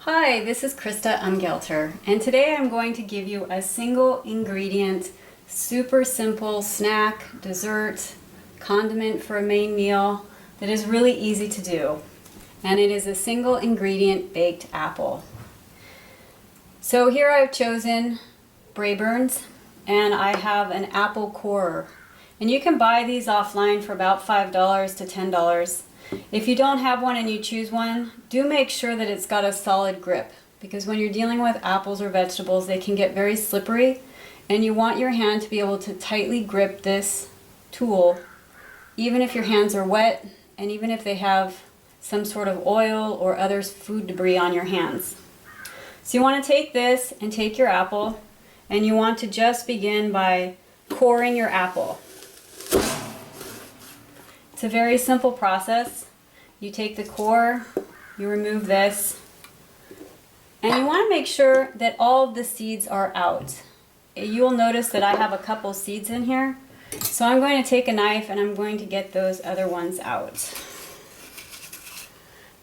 Hi, this is Krista Umgelter, and today I'm going to give you a single ingredient, super simple snack, dessert, condiment for a main meal that is really easy to do. And it is a single ingredient baked apple. So here I've chosen Braeburn's, and I have an apple corer. And you can buy these offline for about $5 to $10. If you don't have one and you choose one, do make sure that it's got a solid grip, because when you're dealing with apples or vegetables, they can get very slippery, and you want your hand to be able to tightly grip this tool, even if your hands are wet and even if they have some sort of oil or other food debris on your hands. So you want to take this and take your apple, and you want to just begin by coring your apple. It's a very simple process. You take the core, you remove this, and you want to make sure that all of the seeds are out. You'll notice that I have a couple seeds in here, so I'm going to take a knife and I'm going to get those other ones out.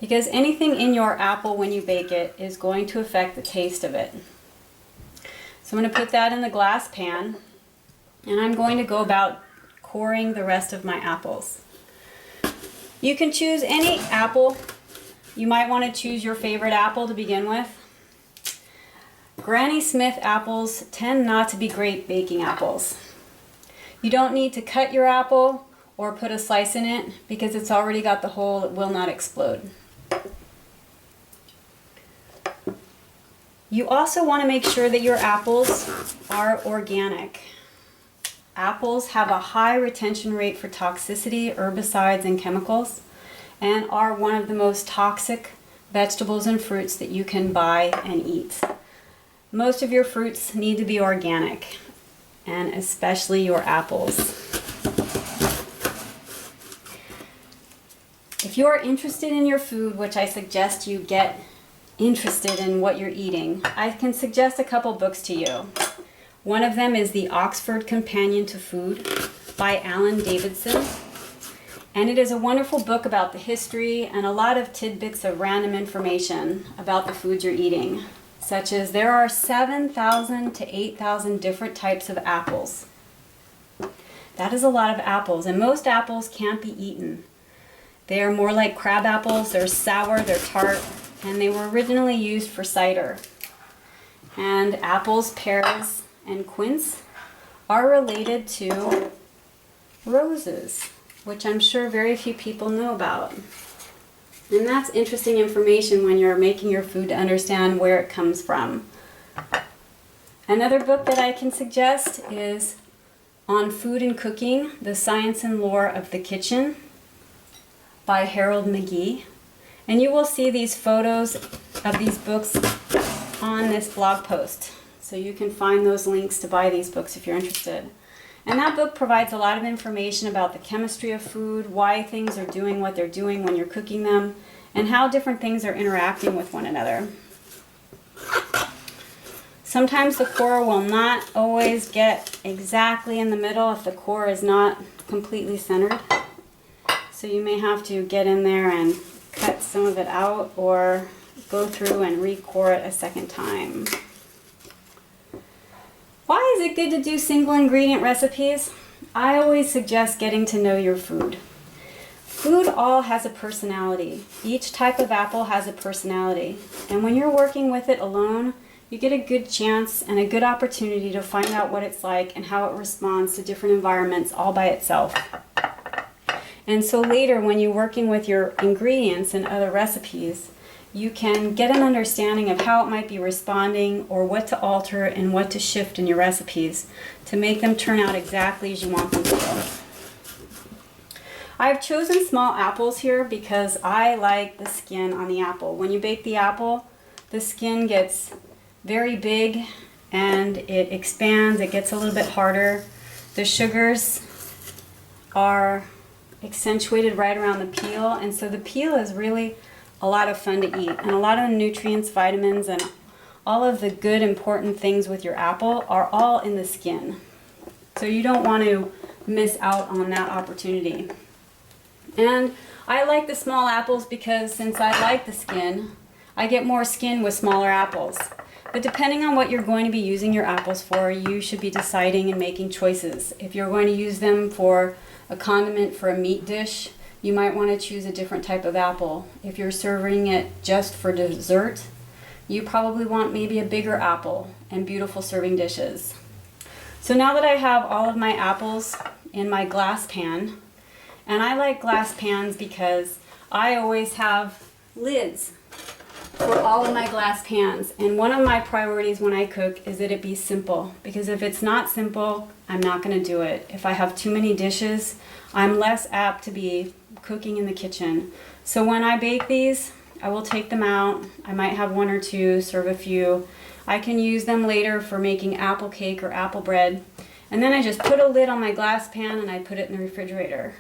Because anything in your apple when you bake it is going to affect the taste of it. So I'm going to put that in the glass pan, and I'm going to go about coring the rest of my apples. You can choose any apple. You might want to choose your favorite apple to begin with. Granny Smith apples tend not to be great baking apples. You don't need to cut your apple or put a slice in it because it's already got the hole. It will not explode. You also want to make sure that your apples are organic. Apples have a high retention rate for toxicity, herbicides, and chemicals, and are one of the most toxic vegetables and fruits that you can buy and eat. Most of your fruits need to be organic, and especially your apples. If you are interested in your food, which I suggest you get interested in what you're eating, I can suggest a couple books to you. One of them is The Oxford Companion to Food by Alan Davidson. And it is a wonderful book about the history and a lot of tidbits of random information about the foods you're eating, such as there are 7,000 to 8,000 different types of apples. That is a lot of apples, and most apples can't be eaten. They are more like crab apples. They're sour, they're tart, and they were originally used for cider. And apples, pears, and quince are related to roses, which I'm sure very few people know about. And that's interesting information when you're making your food to understand where it comes from. Another book that I can suggest is On Food and Cooking, The Science and Lore of the Kitchen by Harold McGee. And you will see these photos of these books on this blog post. So you can find those links to buy these books if you're interested. And that book provides a lot of information about the chemistry of food, why things are doing what they're doing when you're cooking them, and how different things are interacting with one another. Sometimes the core will not always get exactly in the middle if the core is not completely centered. So you may have to get in there and cut some of it out or go through and re-core it a second time. Why is it good to do single ingredient recipes? I always suggest getting to know your food. Food all has a personality. Each type of apple has a personality. And when you're working with it alone, you get a good chance and a good opportunity to find out what it's like and how it responds to different environments all by itself. And so later, when you're working with your ingredients and other recipes, you can get an understanding of how it might be responding or what to alter and what to shift in your recipes to make them turn out exactly as you want them to. I've chosen small apples here because I like the skin on the apple. When you bake the apple, the skin gets very big and it expands, it gets a little bit harder. The sugars are accentuated right around the peel, and so the peel is really a lot of fun to eat, and a lot of the nutrients, vitamins, and all of the good important things with your apple are all in the skin. So you don't want to miss out on that opportunity. And I like the small apples because since I like the skin, I get more skin with smaller apples. But depending on what you're going to be using your apples for, you should be deciding and making choices. If you're going to use them for a condiment for a meat dish, you might want to choose a different type of apple. If you're serving it just for dessert, you probably want maybe a bigger apple and beautiful serving dishes. So now that I have all of my apples in my glass pan, and I like glass pans because I always have lids for all of my glass pans. And one of my priorities when I cook is that it be simple, because if it's not simple, I'm not going to do it. If I have too many dishes, I'm less apt to be cooking in the kitchen. So when I bake these, I will take them out. I might have one or two, serve a few. I can use them later for making apple cake or apple bread. And then I just put a lid on my glass pan and I put it in the refrigerator.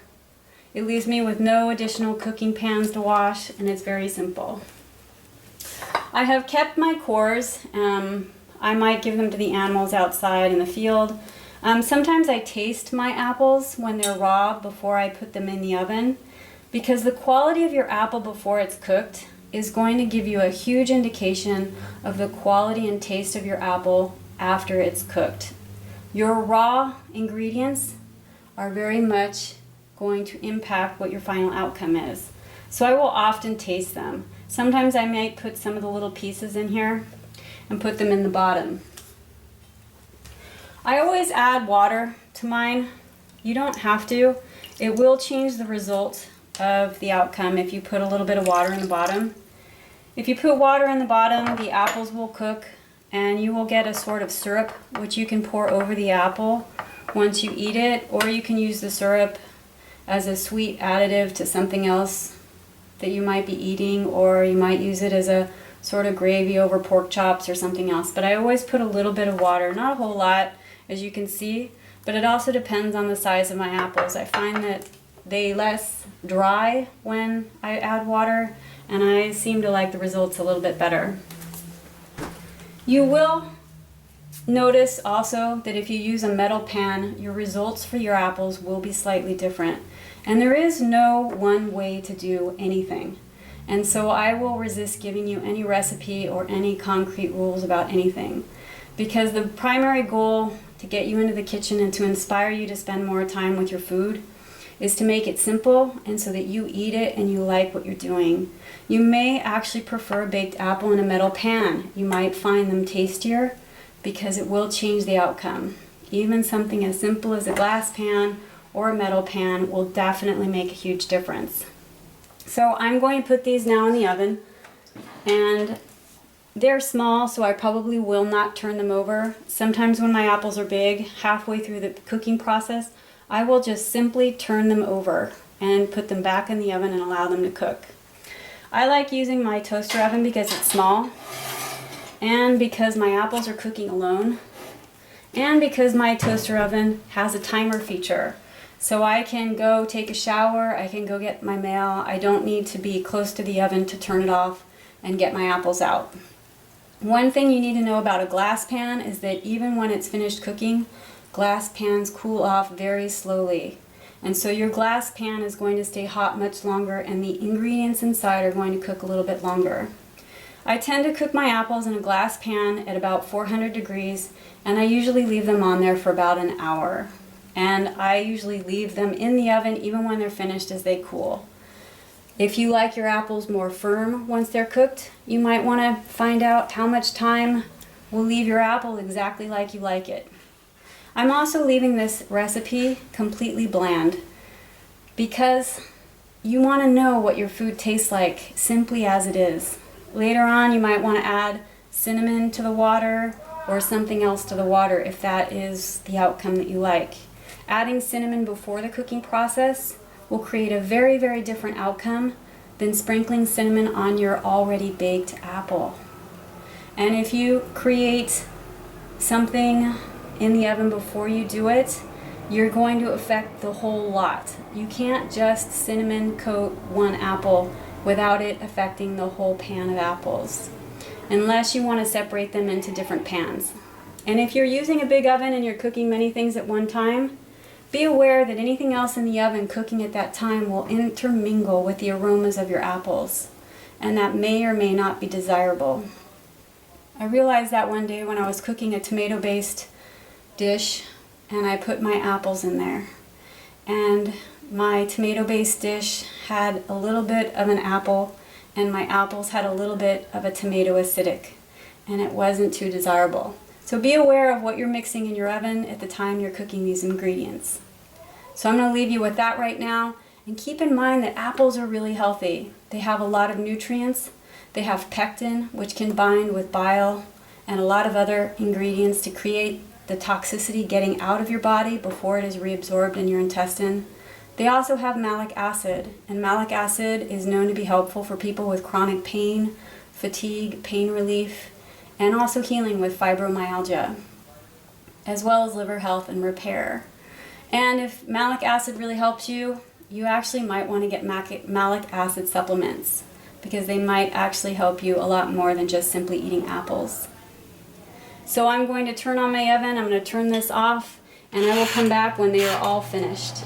It leaves me with no additional cooking pans to wash, and it's very simple. I have kept my cores. I might give them to the animals outside in the field. Sometimes I taste my apples when they're raw before I put them in the oven, because the quality of your apple before it's cooked is going to give you a huge indication of the quality and taste of your apple after it's cooked. Your raw ingredients are very much going to impact what your final outcome is. So I will often taste them. Sometimes I might put some of the little pieces in here and put them in the bottom. I always add water to mine. You don't have to. It will change the result of the outcome if you put a little bit of water in the bottom. If you put water in the bottom, the apples will cook and you will get a sort of syrup which you can pour over the apple once you eat it, or you can use the syrup as a sweet additive to something else that you might be eating, or you might use it as a sort of gravy over pork chops or something else. But I always put a little bit of water, not a whole lot as you can see, but it also depends on the size of my apples. I find that they less dry when I add water, and I seem to like the results a little bit better. You will notice also that if you use a metal pan, your results for your apples will be slightly different. And there is no one way to do anything. And so I will resist giving you any recipe or any concrete rules about anything, because the primary goal to get you into the kitchen and to inspire you to spend more time with your food is to make it simple and so that you eat it and you like what you're doing. You may actually prefer a baked apple in a metal pan. You might find them tastier because it will change the outcome. Even something as simple as a glass pan or a metal pan will definitely make a huge difference. So I'm going to put these now in the oven, and they're small, so I probably will not turn them over. Sometimes when my apples are big, halfway through the cooking process, I will just simply turn them over and put them back in the oven and allow them to cook. I like using my toaster oven because it's small, and because my apples are cooking alone, and because my toaster oven has a timer feature. So I can go take a shower, I can go get my mail, I don't need to be close to the oven to turn it off and get my apples out. One thing you need to know about a glass pan is that even when it's finished cooking, glass pans cool off very slowly. And so your glass pan is going to stay hot much longer, and the ingredients inside are going to cook a little bit longer. I tend to cook my apples in a glass pan at about 400 degrees, and I usually leave them on there for about an hour. And I usually leave them in the oven even when they're finished as they cool. If you like your apples more firm once they're cooked, you might want to find out how much time will leave your apple exactly like you like it. I'm also leaving this recipe completely bland because you want to know what your food tastes like simply as it is. Later on, you might want to add cinnamon to the water or something else to the water if that is the outcome that you like. Adding cinnamon before the cooking process will create a very, very different outcome than sprinkling cinnamon on your already baked apple. And if you create something in the oven before you do it, you're going to affect the whole lot. You can't just cinnamon coat one apple without it affecting the whole pan of apples, unless you want to separate them into different pans. And if you're using a big oven and you're cooking many things at one time, be aware that anything else in the oven cooking at that time will intermingle with the aromas of your apples. and that may or may not be desirable. I realized that one day when I was cooking a tomato-based dish and I put my apples in there. And my tomato-based dish had a little bit of an apple, and my apples had a little bit of a tomato acidic, and it wasn't too desirable. So be aware of what you're mixing in your oven at the time you're cooking these ingredients. So I'm going to leave you with that right now, and keep in mind that apples are really healthy. They have a lot of nutrients. They have pectin, which can bind with bile and a lot of other ingredients to create the toxicity getting out of your body before it is reabsorbed in your intestine. They also have malic acid, and malic acid is known to be helpful for people with chronic pain, fatigue, pain relief, and also healing with fibromyalgia, as well as liver health and repair. And if malic acid really helps you, you actually might want to get malic acid supplements, because they might actually help you a lot more than just simply eating apples. So I'm going to turn on my oven, I'm going to turn this off, and I will come back when they are all finished.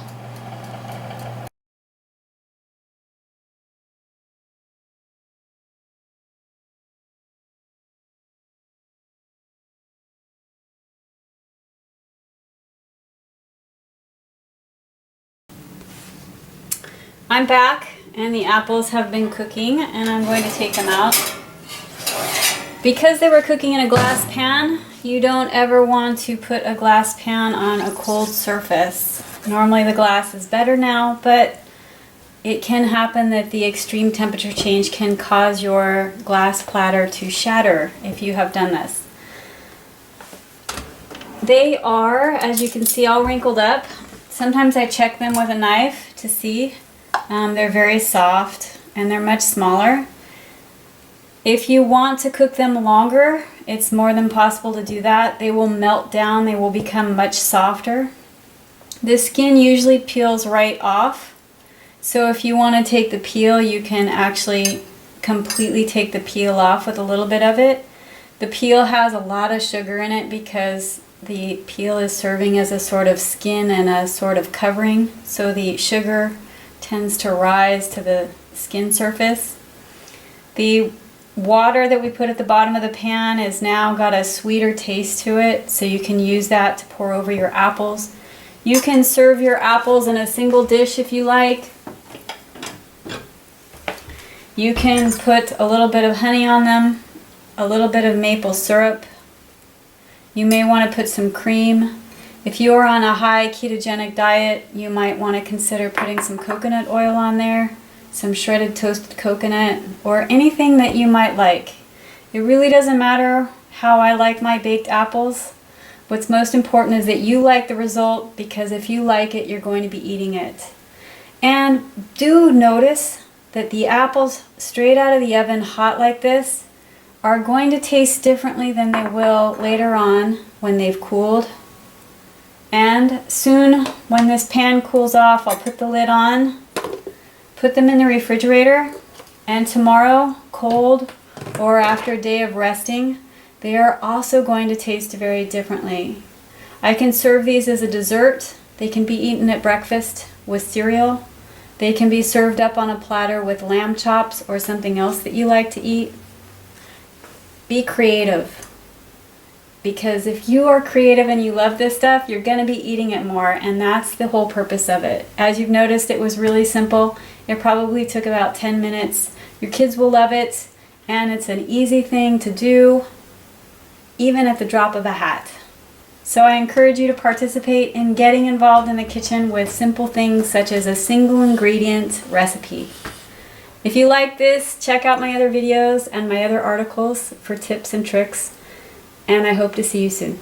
I'm back, and the apples have been cooking, and I'm going to take them out. Because they were cooking in a glass pan, you don't ever want to put a glass pan on a cold surface. Normally the glass is better now, but it can happen that the extreme temperature change can cause your glass platter to shatter if you have done this. They are, as you can see, all wrinkled up. Sometimes I check them with a knife to see. They're very soft and they're much smaller. If you want to cook them longer, it's more than possible to do that. They will melt down, they will become much softer. The skin usually peels right off. So if you want to take the peel, you can actually completely take the peel off with a little bit of it. The peel has a lot of sugar in it because the peel is serving as a sort of skin and a sort of covering. So the sugar tends to rise to the skin surface. The water that we put at the bottom of the pan has now got a sweeter taste to it, so you can use that to pour over your apples. You can serve your apples in a single dish if you like. You can put a little bit of honey on them, a little bit of maple syrup. You may want to put some cream. If you are on a high ketogenic diet, you might want to consider putting some coconut oil on there, some shredded toasted coconut, or anything that you might like. It really doesn't matter how I like my baked apples. What's most important is that you like the result, because if you like it, you're going to be eating it. And do notice that the apples straight out of the oven, hot like this, are going to taste differently than they will later on when they've cooled. And soon, when this pan cools off, I'll put the lid on, put them in the refrigerator, and tomorrow, cold or after a day of resting, they are also going to taste very differently. I can serve these as a dessert. They can be eaten at breakfast with cereal. They can be served up on a platter with lamb chops or something else that you like to eat. Be creative. Because if you are creative and you love this stuff, you're going to be eating it more, and that's the whole purpose of it. As you've noticed, it was really simple. It probably took about 10 minutes. Your kids will love it, and it's an easy thing to do, even at the drop of a hat. So I encourage you to participate in getting involved in the kitchen with simple things such as a single ingredient recipe. If you like this, check out my other videos and my other articles for tips and tricks. And I hope to see you soon.